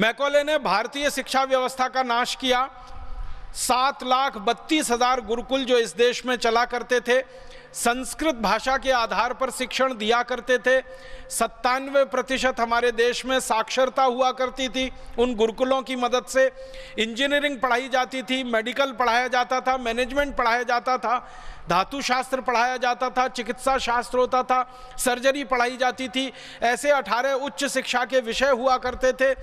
Macaulay ने भारतीय शिक्षा व्यवस्था का नाश किया। 7,32,000 गुरुकुल जो इस देश में चला करते थे, संस्कृत भाषा के आधार पर शिक्षण दिया करते थे। 97% हमारे देश में साक्षरता हुआ करती थी उन गुरुकुलों की मदद से। इंजीनियरिंग पढ़ाई जाती थी, मेडिकल पढ़ाया जाता था, मैनेजमेंट पढ़ाया जाता था, धातु शास्त्र पढ़ाया जाता था, चिकित्सा शास्त्र होता था, सर्जरी पढ़ाई जाती थी। ऐसे 18 उच्च शिक्षा के विषय हुआ करते थे।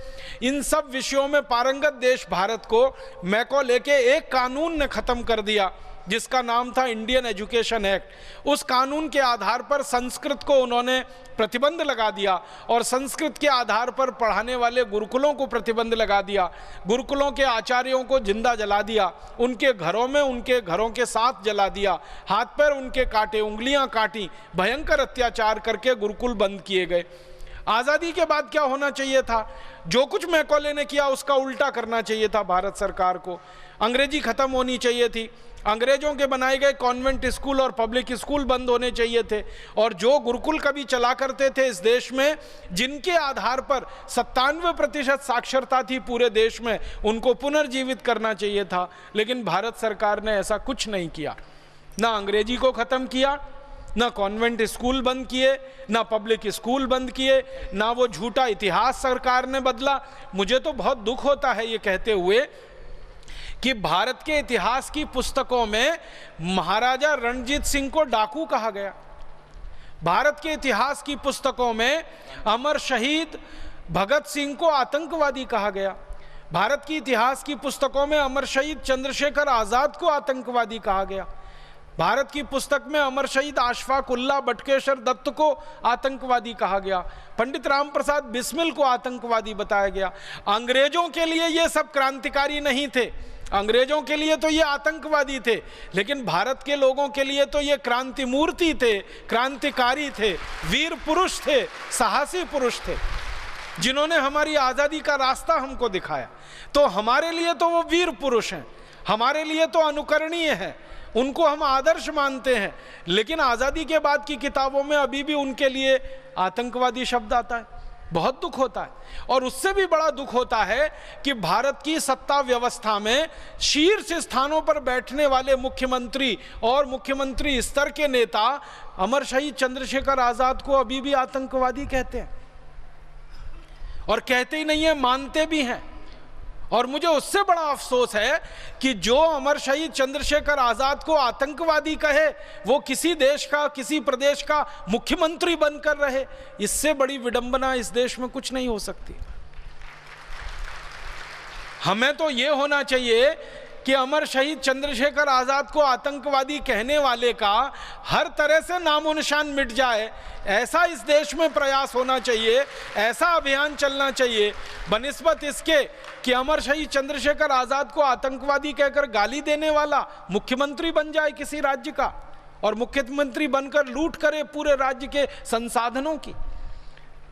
इन सब विषयों में पारंगत देश भारत को मैकॉले के एक कानून ने खत्म कर दिया जिसका नाम था इंडियन एजुकेशन एक्ट। उस कानून के आधार पर संस्कृत को उन्होंने प्रतिबंध लगा दिया और संस्कृत के आधार पर पढ़ाने वाले गुरुकुलों को प्रतिबंध लगा दिया। गुरुकुलों के आचार्यों को जिंदा जला दिया, उनके घरों में उनके घरों के साथ जला दिया, हाथ पैर उनके काटे, उंगलियां काटी, भयंकर अत्याचार करके गुरुकुल बंद किए गए। आज़ादी के बाद क्या होना चाहिए था? जो कुछ मैकॉले ने किया उसका उल्टा करना चाहिए था भारत सरकार को। अंग्रेजी खत्म होनी चाहिए थी, अंग्रेजों के बनाए गए कॉन्वेंट स्कूल और पब्लिक स्कूल बंद होने चाहिए थे, और जो गुरुकुल कभी चला करते थे इस देश में, जिनके आधार पर 97% साक्षरता थी पूरे देश में, उनको पुनर्जीवित करना चाहिए था। लेकिन भारत सरकार ने ऐसा कुछ नहीं किया। ना अंग्रेजी को ख़त्म किया, ना कॉन्वेंट स्कूल बंद किए, ना पब्लिक स्कूल बंद किए, ना वो झूठा इतिहास सरकार ने बदला। मुझे तो बहुत दुख होता है ये कहते हुए कि भारत के इतिहास की पुस्तकों में महाराजा रणजीत सिंह को डाकू कहा गया। भारत के इतिहास की पुस्तकों में अमर शहीद भगत सिंह को आतंकवादी कहा गया। भारत की इतिहास की पुस्तकों में अमर शहीद चंद्रशेखर आजाद को आतंकवादी कहा गया। भारत की पुस्तक में अमर शहीद अशफाक उल्लाह बटुकेश्वर दत्त को आतंकवादी कहा गया। पंडित राम प्रसाद बिस्मिल को आतंकवादी बताया गया। अंग्रेजों के लिए ये सब क्रांतिकारी नहीं थे, अंग्रेजों के लिए तो ये आतंकवादी थे, लेकिन भारत के लोगों के लिए तो ये क्रांति मूर्ति थे, क्रांतिकारी थे, वीर पुरुष थे, साहसी पुरुष थे, जिन्होंने हमारी आज़ादी का रास्ता हमको दिखाया। तो हमारे लिए तो वो वीर पुरुष हैं, हमारे लिए तो अनुकरणीय हैं, उनको हम आदर्श मानते हैं। लेकिन आज़ादी के बाद की किताबों में अभी भी उनके लिए आतंकवादी शब्द आता है। बहुत दुख होता है। और उससे भी बड़ा दुख होता है कि भारत की सत्ता व्यवस्था में शीर्ष स्थानों पर बैठने वाले मुख्यमंत्री और मुख्यमंत्री स्तर के नेता अमर शहीद चंद्रशेखर आजाद को अभी भी आतंकवादी कहते हैं, और कहते ही नहीं है, मानते भी हैं। और मुझे उससे बड़ा अफसोस है कि जो अमर शहीद चंद्रशेखर आजाद को आतंकवादी कहे वो किसी देश का, किसी प्रदेश का मुख्यमंत्री बनकर रहे। इससे बड़ी विडंबना इस देश में कुछ नहीं हो सकती। हमें तो ये होना चाहिए कि अमर शहीद चंद्रशेखर आजाद को आतंकवादी कहने वाले का हर तरह से नामो निशान मिट जाए, ऐसा इस देश में प्रयास होना चाहिए, ऐसा अभियान चलना चाहिए, बनिस्बत इसके कि अमर शहीद चंद्रशेखर आजाद को आतंकवादी कहकर गाली देने वाला मुख्यमंत्री बन जाए किसी राज्य का, और मुख्यमंत्री बनकर लूट करे पूरे राज्य के संसाधनों की।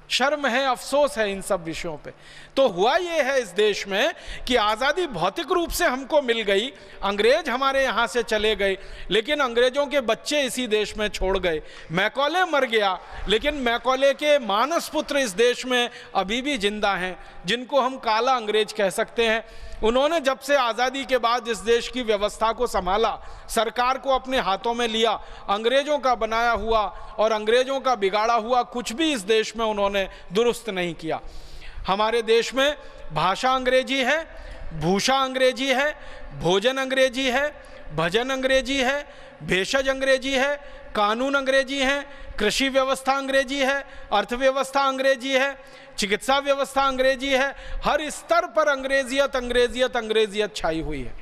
शर्म है, अफसोस है इन सब विषयों पे। तो हुआ ये है इस देश में कि आज़ादी भौतिक रूप से हमको मिल गई, अंग्रेज हमारे यहाँ से चले गए, लेकिन अंग्रेजों के बच्चे इसी देश में छोड़ गए। मैकॉले मर गया, लेकिन मैकॉले के मानस पुत्र इस देश में अभी भी जिंदा हैं, जिनको हम काला अंग्रेज कह सकते हैं। उन्होंने जब से आज़ादी के बाद इस देश की व्यवस्था को संभाला, सरकार को अपने हाथों में लिया, अंग्रेजों का बनाया हुआ और अंग्रेजों का बिगाड़ा हुआ कुछ भी इस देश में उन्होंने दुरुस्त नहीं किया। हमारे देश में भाषा अंग्रेजी है, भूषा अंग्रेजी है, भोजन अंग्रेजी है, भजन अंग्रेजी है, भेषज अंग्रेजी है, कानून अंग्रेजी है, कृषि व्यवस्था अंग्रेजी है, अर्थव्यवस्था अंग्रेजी है, चिकित्सा व्यवस्था अंग्रेजी है। हर स्तर पर अंग्रेजियत अंग्रेजियत अंग्रेजियत छाई हुई है।